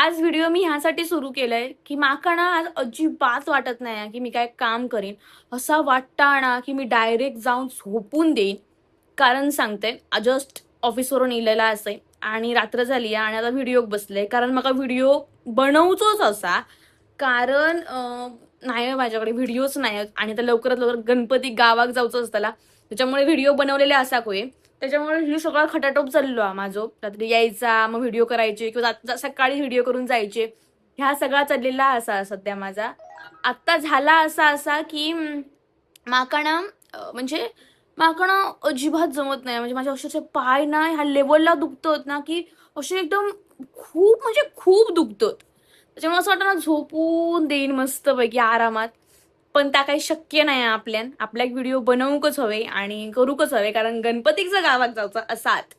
आज व्हिडिओ मी ह्यासाठी सुरू केलाय की माका ना आज अजिबात वाटत नाही की मी काय काम करीन. असा वाटता ना की मी डायरेक्ट जाऊन झोपून देईन. कारण सांगते जस्ट ऑफिसवरून इलेला असे आणि रात्र झाली आणि आता व्हिडिओ बसले कारण मला व्हिडिओ बनवतोच असा. कारण नाही आहे माझ्याकडे व्हिडिओच नाही आहेत आणि आता लवकरात लवकर गणपती गावाक जाऊचं असताना त्याच्यामुळे व्हिडिओ बनवलेले असा कोय. त्याच्यामुळे ही सगळा खटाटोप चाललो आहे माझो. रात्री यायचा मग व्हिडिओ करायचे किंवा सकाळी व्हिडिओ करून जायचे. ह्या सगळा चाललेला असा सध्या माझा. आत्ता झाला असा असा की माका ना म्हणजे माका ना अजिबात जमत नाही. म्हणजे माझ्या अक्षरशः पाय ना ह्या लेवलला दुखतात ना की असे एकदम खूप म्हणजे खूप दुखतात. त्याच्यामुळे असं वाटतं ना झोपून देईन मस्तपैकी आरामात. पण त्या काही शक्य नाही आपल्यान. आपल्या व्हिडिओ बनवूकच हवे आणि करूकच हवे कारण गणपतीचं गावात जायचं असात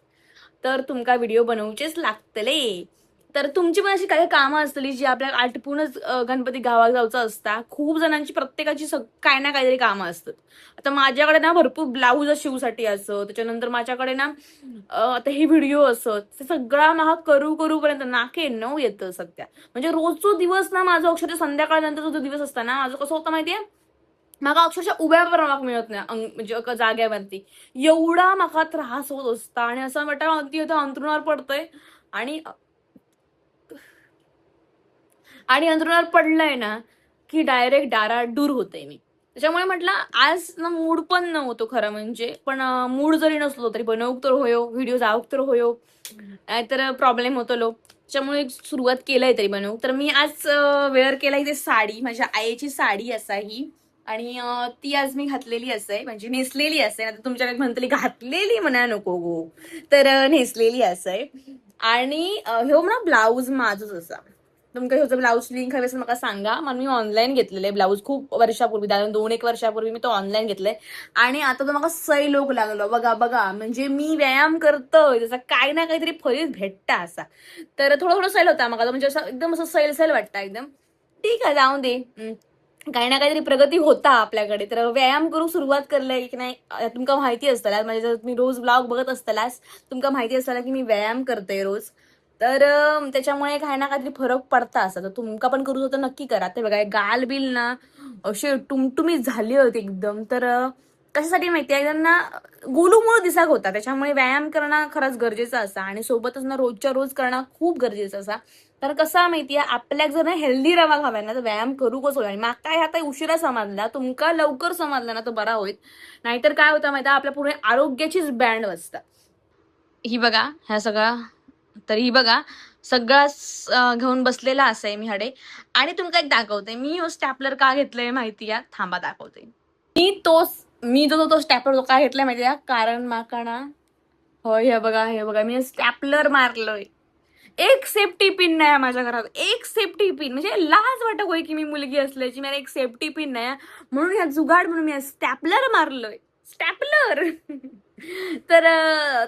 तर तुमका व्हिडिओ बनवूचेच लागतले. तर तुमची पण अशी काही कामं असतली जी आपल्याला आटपूनच गणपती गावात जायचं असता. खूप जणांची प्रत्येकाची काय ना काहीतरी कामं असतात. आता माझ्याकडे ना भरपूर ब्लाऊज शिवसाठी असं त्याच्यानंतर माझ्याकडे ना आता हे व्हिडिओ असत ते सगळा मला करूपर्यंत नाके नऊ येतं सध्या. म्हणजे रोजचो दिवस ना माझा अक्षरशः संध्याकाळनंतर जो दिवस असता ना माझं कसं होतं माहितीये. मला अक्षरशः उभ्या पण मिळत नाही म्हणजे एका जाग्यावरती. एवढा मला त्रास होत असता आणि असं वाटतं अगदी होतं अंथरुणावर पडतंय आणि आणि अंथरुणावर पडलंय ना की डायरेक्ट डाराडूर होते मी. त्याच्यामुळे म्हटलं आज ना मूड पण नव्हतो खरं म्हणजे. पण मूड जरी नसलो तरी बनवूक तर होयो व्हिडिओ जाऊक तर होयो नाहीतर प्रॉब्लेम होतो लो. त्याच्यामुळे सुरुवात केलंय तरी बनवू. तर मी आज वेअर केलाय ते साडी माझ्या आईची साडी असा ही. आणि ती आज मी घातलेली असे म्हणजे नेसलेली असे. आता तुमच्याकडे म्हणतली घातलेली म्हणा नको गो. तर नेसलेली असे. आणि ह्यो ना ब्लाऊज माझच असा. तुमका ह्याचं ब्लाऊज लिंक हवी असेल मला सांगा. मग मी ऑनलाईन घेतलेलं आहे ब्लाऊज खूप वर्षापूर्वी 2-1 वर्षापूर्वी मी तो ऑनलाईन घेतलाय. आणि आता तो मला सै लोक लागलो बघा बघा म्हणजे मी व्यायाम करतोय त्याचा काय ना काहीतरी फळीत भेटता असा. तर थोडं थोडं सैल होता मला म्हणजे असं एकदम असं सैल सैल वाटतं एकदम. ठीक आहे जाऊ दे. काही ना काहीतरी प्रगती होता आपल्याकडे. तर व्यायाम करू सुरुवात करलंय की नाही तुमका माहिती असताना म्हणजे जर तुम्ही रोज ब्लॉग बघत असतालाच तुमका माहिती असताना की मी व्यायाम करते रोज. तर त्याच्यामुळे काही ना काहीतरी फरक पडता असं. तर तुमका पण करू तर नक्की करा. ते बघा गाल बिल ना असे टुमटुमीत झाली होती एकदम. तर कशासाठी माहितीये एकदम ना गोलूमोलू दिसाक होता. त्याच्यामुळे व्यायाम करणं खरंच गरजेचं असा आणि सोबतच ना रोजच्या रोज करणं खूप गरजेचं असा. तर कसं माहितीये आपल्याक जर ना हेल्दी रवा हवाय ना तर व्यायाम करू कसं होईल. आणि माका ह्या काही उशिरा समजला तुमका लवकर समजला ना तर बरा होईल. नाहीतर काय होतं माहिती आपल्या पुढे आरोग्याचीच बँड वाजता. ही बघा ह्या सगळा. तर ही बघा सगळा घेऊन बसलेला असाय मी हाडे. आणि तुमका एक दाखवते मी स्टॅपलर का घेतलंय माहिती आहे थांबा दाखवते. मी तो स्टॅपलर का घेतलाय माहिती आहे कारण माका ना होय हे बघा मी स्टॅपलर मारलोय. एक सेफ्टी पिन नाही माझ्या घरात. एक सेफ्टी पिन म्हणजे लाज वाटत होय की मी मुलगी असल्याची मला एक सेफ्टी पिन नाही. म्हणून ह्या जुगाड म्हणून मी स्टॅपलर मारलोय. स्टॅपलर. तर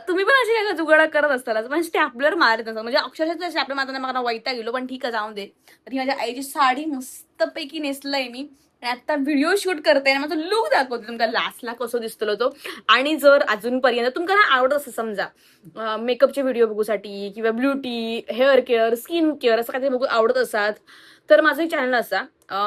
तुम्ही पण अशी काय जुगाड करत असताल पण स्टॅपलर मारत असं म्हणजे अक्षरशः स्टॅपलर मारताना मला वैताग गेलो पण ठीक आहे जाऊ दे. तर ही माझ्या आईची साडी मस्तपैकी नेसलंय मी. आणि आता व्हिडिओ शूट करते आणि माझा लुक दाखवते तुमका लास्टला कसं दिसतो तो. आणि जर अजूनपर्यंत तुमका ना आवडत असं समजा मेकअपचे व्हिडिओ बघूसाठी किंवा beauty hair care skin care असं काहीतरी बघू आवडत असाल तर माझं चॅनल असा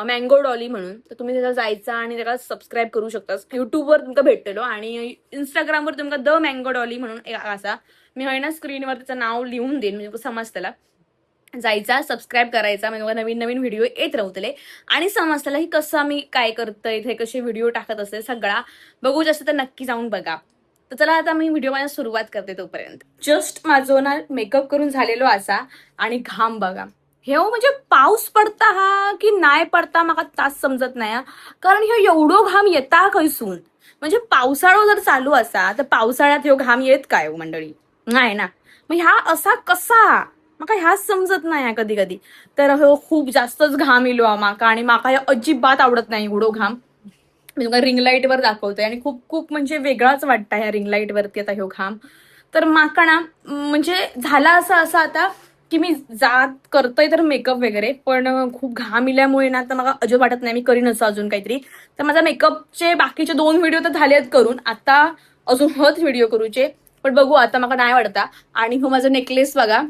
मँगो डॉली म्हणून. तर तुम्ही त्याला जायचा आणि त्याला सबस्क्राईब करू शकता. युट्यूबवर तुमका भेटलेलो आणि इंस्टाग्रामवर तुमका द मँगो डॉली म्हणून एक असा. मी आहे ना स्क्रीनवर त्याचं नाव लिहून देईन म्हणजे समज त्याला जायचा सबस्क्राईब करायचा म्हणजे नवीन नवीन व्हिडिओ येत राहतले. आणि समजताला की कसं मी काय करतोय इथे कसे व्हिडिओ टाकत असेल सगळा बघू असं तर नक्की जाऊन बघा. तर चला आता मी व्हिडिओ माझ्या सुरुवात करते तोपर्यंत. जस्ट माझं ना मेकअप करून झालेलो असा. आणि घाम बघा हे म्हणजे पाऊस पडता हा की नाही पडता मला तास समजत नाही कारण हे एवढं घाम येता खैसून. म्हणजे पावसाळा जर चालू असा तर पावसाळ्यात ह्यो घाम येत काय मंडळी नाही ना. मग ह्या असा कसा माका ह्याच समजत नाही कधी कधी. तर हो खूप जास्तच घाम इलो माका आणि माका हे अजिबात आवडत नाही एवढं घाम. मी तुम्हाला रिंग लाईट वर दाखवते आणि खूप खूप म्हणजे वेगळाच वाटतं ह्या रिंग लाईट वरती आता ह्यो घाम. तर माका ना म्हणजे झाला असं असं आता की मी जात करतोय तर मेकअप वगैरे पण खूप घाम इल्यामुळे ना तर मला अजिबात वाटत नाही मी करीन असं अजून काहीतरी. तर माझा मेकअपचे बाकीचे 2 व्हिडिओ तर झालेत करून आता अजून हत व्हिडिओ करूचे. पण बघू आता मला नाही वाटता. आणि हो माझं नेकलेस बघा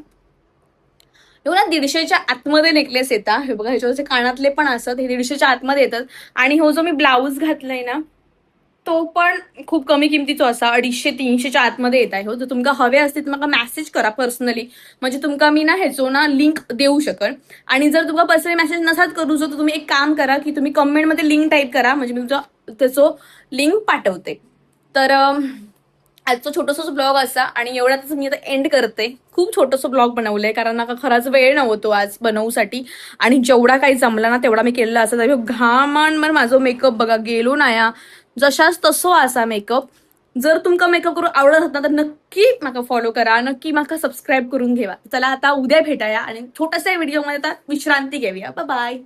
हे बघा 150च्या आतमध्ये नेकलेस येतात. हे बघा ह्याच्यावरचे कानातले पण असतात, हे 150च्या आतमध्ये येतात. आणि हो जो मी ब्लाऊज घातलाय ना तो पण खूप कमी किमतीचो असा, 250-300च्या आतमध्ये येत आहे. हो जर तुमका हवे असतील तर मला मेसेज करा पर्सनली, म्हणजे तुमका मी ना ह्याचो ना लिंक देऊ शकन. आणि जर तुमका पर्सनली मेसेज नसात करू तर तुम्ही एक काम करा की तुम्ही कमेंटमध्ये लिंक टाईप करा, म्हणजे मी तुमचा त्याचो लिंक पाठवते. तर आजचं छोटंसं ब्लॉग असा, आणि एवढ्यातच मी आता एंड करते. खूप छोटंसं ब्लॉग बनवलंय कारण नका खराच वेळ नव्हतो आज बनवूसाठी, आणि जेवढा काही जमला ना तेवढा मी केलेला असं. तरी घामान मग माझा मेकअप बघा गेलो ना जशाच तसो असा मेकअप. जर तुमका मेकअप करून आवडत होता तर नक्की मला फॉलो करा, नक्की मला सबस्क्राईब करून घेवा. चला आता उद्या भेटाया आणि छोट्याशा व्हिडिओमध्ये आता विश्रांती घेऊया. बाय.